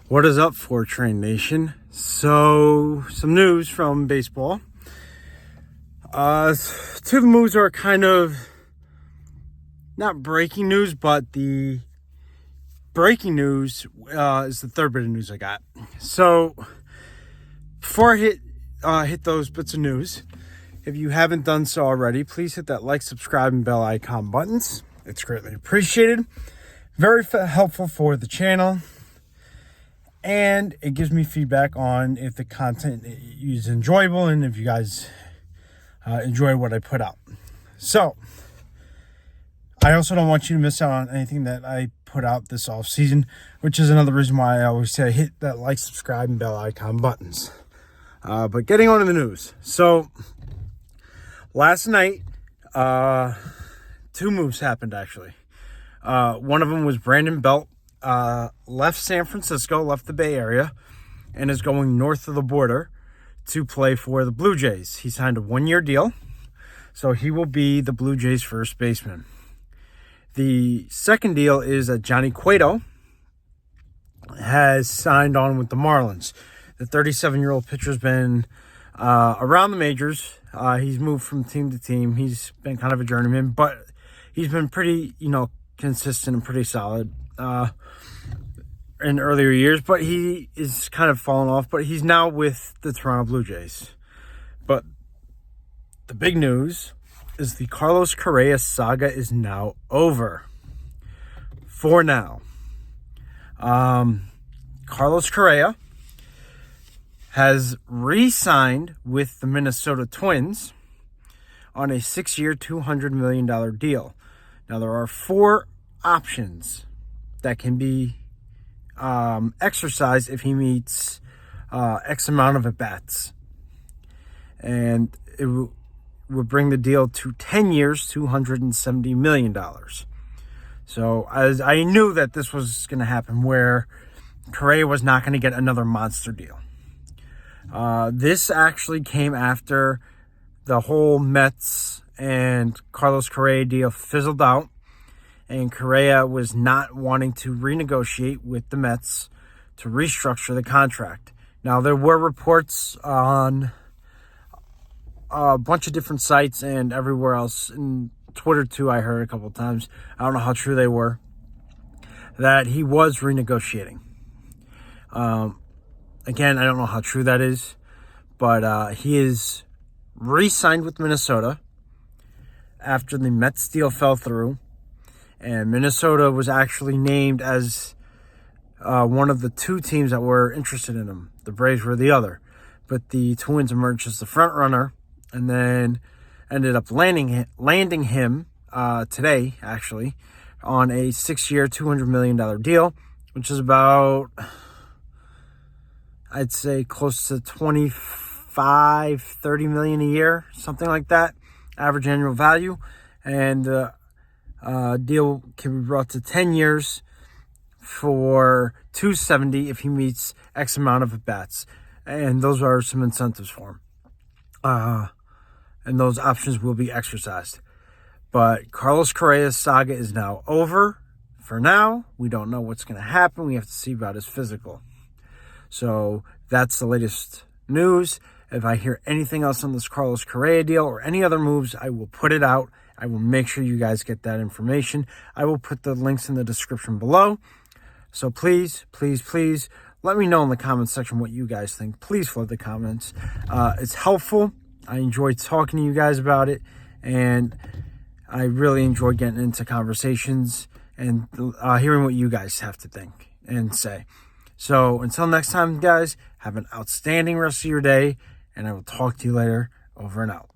What is up, 4-Train Nation? So, some news from baseball. Two of the moves are kind of not breaking news, but the breaking news is the third bit of news I got. So, before I hit those bits of news, if you haven't done so already, please hit that like, subscribe, and bell icon buttons. It's greatly appreciated. Very helpful for the channel. And it gives me feedback on if the content is enjoyable and if you guys enjoy what I put out. So, I also don't want you to miss out on anything that I put out this off season, which is another reason why I always say hit that like, subscribe, and bell icon buttons. But getting on to the news. So, last night, two moves happened actually. One of them was Brandon Belt. Left San Francisco, left the Bay Area, and is going north of the border to play for the Blue Jays. He signed a 1-year deal, so he will be the Blue Jays' first baseman. The second deal is that Johnny Cueto has signed on with the Marlins. The 37-year-old pitcher's been around the majors. He's moved from team to team. He's been kind of a journeyman, but he's been pretty, consistent and pretty solid in earlier years, but he is kind of fallen off, but he's now with the Toronto Blue Jays. But the big news is the Carlos Correa saga is now over. For now. Carlos Correa has re-signed with the Minnesota Twins on a 6-year, $200 million deal. Now, there are 4 options that can be exercised if he meets X amount of at-bats. And it would bring the deal to 10 years, $270 million. So as I knew that this was going to happen, where Correa was not going to get another monster deal. This actually came after the whole Mets and Carlos Correa deal fizzled out, and Correa was not wanting to renegotiate with the Mets to restructure the contract. Now, there were reports on a bunch of different sites and everywhere else, and Twitter too, I heard a couple of times, I don't know how true they were, that he was renegotiating. Again, I don't know how true that is, but he is re-signed with Minnesota after the Mets deal fell through. And Minnesota was actually named as one of the 2 teams that were interested in him. The Braves were the other. But the Twins emerged as the front runner, and then ended up landing him today, actually, on a 6-year, $200 million deal, which is about, I'd say, close to $25-30 million a year, something like that, average annual value. And deal can be brought to 10 years for $270 if he meets X amount of at-bats. And those are some incentives for him. And those options will be exercised. But Carlos Correa's saga is now over. For now, we don't know what's going to happen. We have to see about his physical. So that's the latest news. If I hear anything else on this Carlos Correa deal or any other moves, I will put it out. I will make sure you guys get that information. I will put the links in the description below. So please, please, please let me know in the comments section what you guys think. Please flood the comments. It's helpful. I enjoy talking to you guys about it. And I really enjoy getting into conversations and hearing what you guys have to think and say. So until next time, guys, have an outstanding rest of your day. And I will talk to you later. Over and out.